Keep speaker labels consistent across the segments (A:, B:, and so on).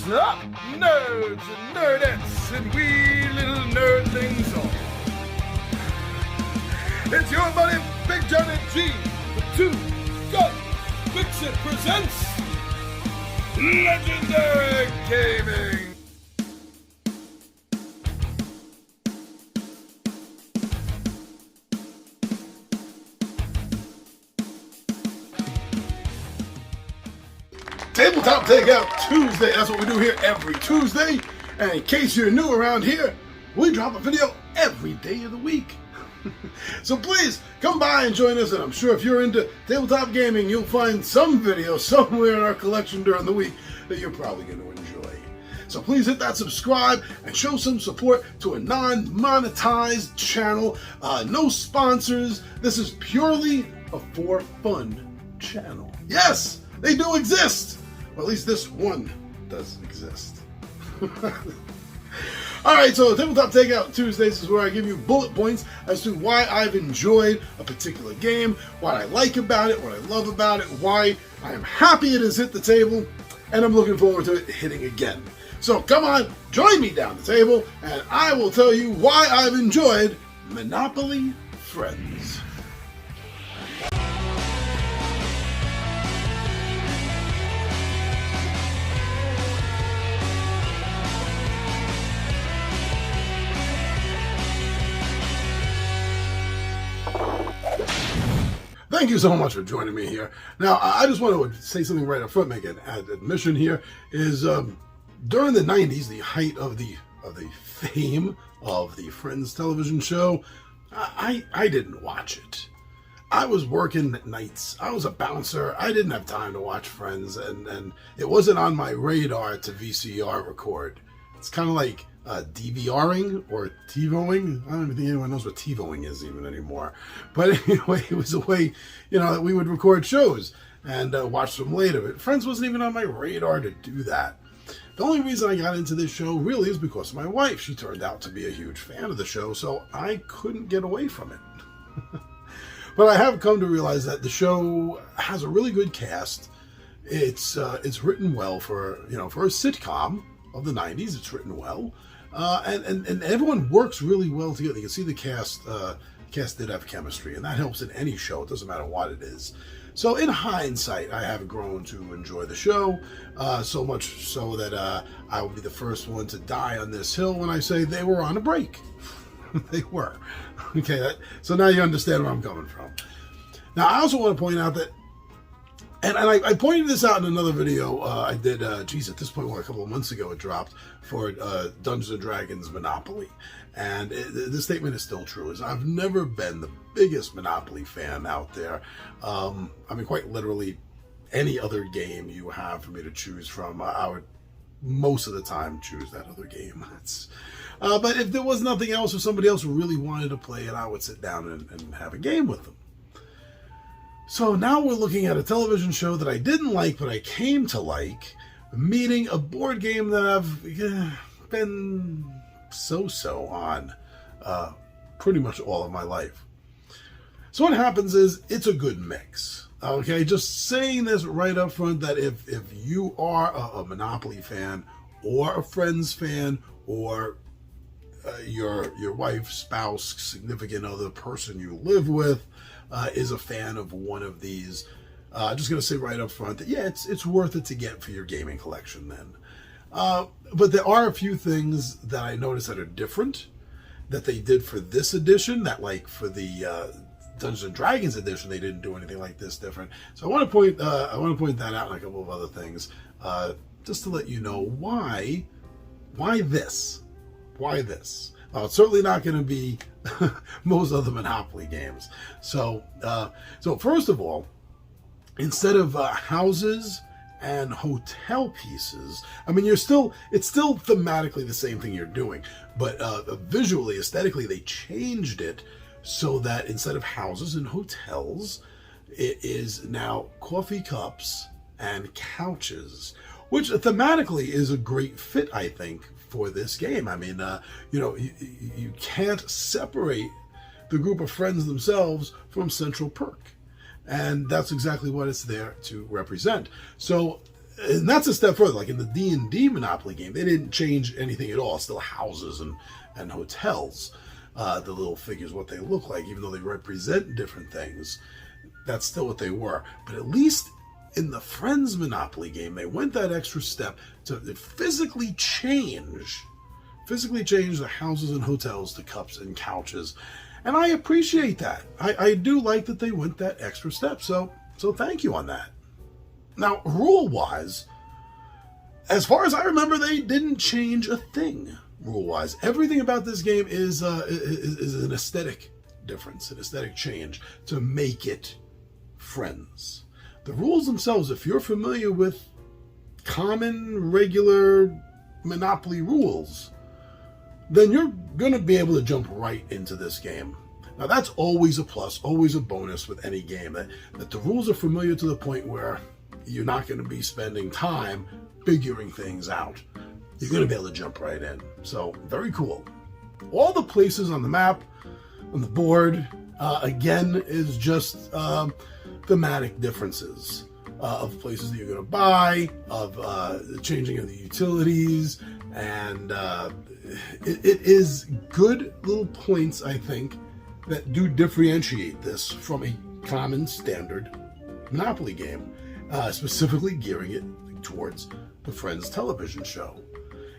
A: Listen up, nerds and nerdettes, and we little nerdlings all. It's your buddy, Big Johnny G, the Two Gun Fix-It presents Legendary Gaming. Tabletop Takeout Tuesday. That's what we do here every Tuesday. And in case you're new around here, we drop a video every day of the week. So please come by and join us. And I'm sure if you're into tabletop gaming, you'll find some video somewhere in our collection during the week that you're probably going to enjoy. So please hit that subscribe and show some support to a non-monetized channel. No sponsors. This is purely a for fun channel. Yes, they do exist. Well, at least this one does exist. Alright, so Tabletop Takeout Tuesdays is where I give you bullet points as to why I've enjoyed a particular game, what I like about it, what I love about it, why I am happy it has hit the table, and I'm looking forward to it hitting again. So come on, join me down the table, and I will tell you why I've enjoyed Monopoly Friends. Thank you so much for joining me here. Now, I just want to say something right up front, make an admission here, is during the 90s, the height of the fame of the Friends television show, I didn't watch it. I was working nights. I was a bouncer. I didn't have time to watch Friends, and it wasn't on my radar to VCR record. It's kind of like DVRing or TiVoing. I don't even think anyone knows what TiVoing is even anymore. But anyway, it was a way, that we would record shows and watch them later. But Friends wasn't even on my radar to do that. The only reason I got into this show really is because of my wife. She turned out to be a huge fan of the show, so I couldn't get away from it. But I have come to realize that the show has a really good cast. It's written well for a sitcom of the 90s. It's written well. And everyone works really well together. You can see the cast did have chemistry, and that helps in any show. It doesn't matter what it is. So in hindsight, I have grown to enjoy the show, so much so that I will be the first one to die on this hill when I say they were on a break. They were. Okay, so now you understand where I'm coming from. Now, I also want to point out that, and I pointed this out in another video I did, at this point, a couple of months ago it dropped, for Dungeons & Dragons Monopoly. And this statement is still true, is I've never been the biggest Monopoly fan out there. Quite literally, any other game you have for me to choose from, I would most of the time choose that other game. But if there was nothing else, or somebody else really wanted to play it, I would sit down and have a game with them. So now we're looking at a television show that I didn't like, but I came to like, meeting a board game that I've been so-so on pretty much all of my life. So what happens is, it's a good mix. Okay, just saying this right up front, that if you are a Monopoly fan, or a Friends fan, or your wife, spouse, significant other, person you live with, is a fan of one of these, just going to say right up front that, yeah, it's worth it to get for your gaming collection then. But there are a few things that I noticed that are different that they did for this edition, that like for the Dungeons & Dragons edition, they didn't do anything like this different. So I want to point that out, and a couple of other things, just to let you know why this. Well, it's certainly not going to be most other Monopoly games. So first of all, instead of houses and hotel pieces, it's still thematically the same thing you're doing, but visually, aesthetically, they changed it so that instead of houses and hotels, it is now coffee cups and couches, which thematically is a great fit, I think, for this game. You can't separate the group of friends themselves from Central Perk. And that's exactly what it's there to represent. So And that's a step further. Like in the D&D Monopoly game, they didn't change anything at all. Still houses and hotels. The little figures, what they look like, even though they represent different things, that's still what they were. But at least in the Friends Monopoly game, they went that extra step to physically change the houses and hotels to cups and couches. And I appreciate that. I do like that they went that extra step. So thank you on that. Now, rule-wise, as far as I remember, they didn't change a thing. Rule-wise, everything about this game is an aesthetic difference, an aesthetic change to make it Friends. The rules themselves, if you're familiar with common, regular Monopoly rules, then you're going to be able to jump right into this game. Now, that's always a plus, always a bonus with any game, that the rules are familiar to the point where you're not going to be spending time figuring things out. You're going to be able to jump right in. So, very cool. All the places on the map, on the board, again, is just thematic differences of places that you're going to buy, of the changing of the utilities, and it is good little points, I think, that do differentiate this from a common standard Monopoly game, specifically gearing it towards the Friends television show.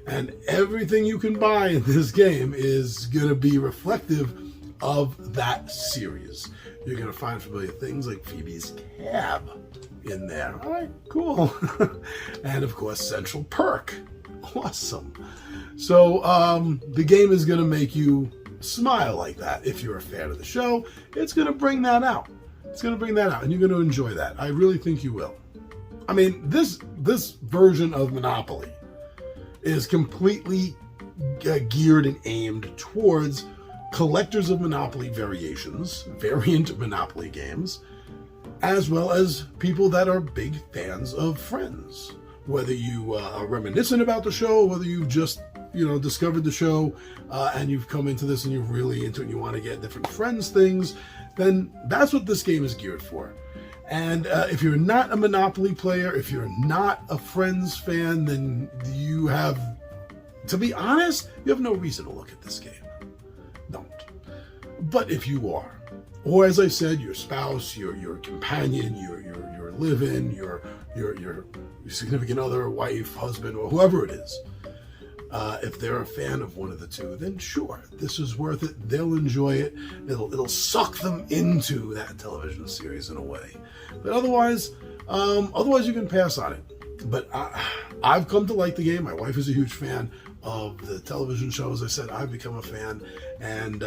A: And everything you can buy in this game is going to be reflective of that series. You're going to find familiar things like Phoebe's Cab in there. All right, cool. And of course, Central Perk. Awesome. So the game is going to make you smile like that. If you're a fan of the show, it's going to bring that out. It's going to bring that out, and you're going to enjoy that. I really think you will. I mean, this version of Monopoly is completely geared and aimed towards collectors of Monopoly variant Monopoly games, as well as people that are big fans of Friends. Whether you are reminiscent about the show, whether you've just discovered the show and you've come into this and you're really into it and you want to get different Friends things, then that's what this game is geared for. And if you're not a Monopoly player, if you're not a Friends fan, then you have, to be honest, you have no reason to look at this game. Don't. But if you are, or as I said, your spouse, your companion, your live-in, your significant other, wife, husband, or whoever it is, if they're a fan of one of the two, then sure, this is worth it. They'll enjoy it. It'll suck them into that television series in a way. But otherwise you can pass on it. But I've come to like the game. My wife is a huge fan of the television show. As I said, I've become a fan. And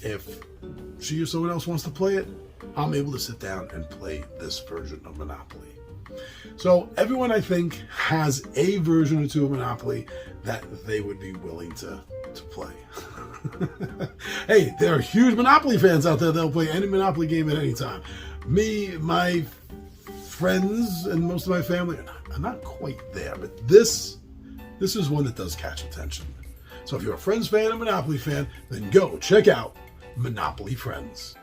A: if she or someone else wants to play it, I'm able to sit down and play this version of Monopoly. So everyone, I think, has a version or two of Monopoly that they would be willing to play. Hey, there are huge Monopoly fans out there that'll play any Monopoly game at any time. Me, my friends, and most of my family are not quite there, but this is one that does catch attention. So if you're a Friends fan and Monopoly fan, then go check out Monopoly Friends.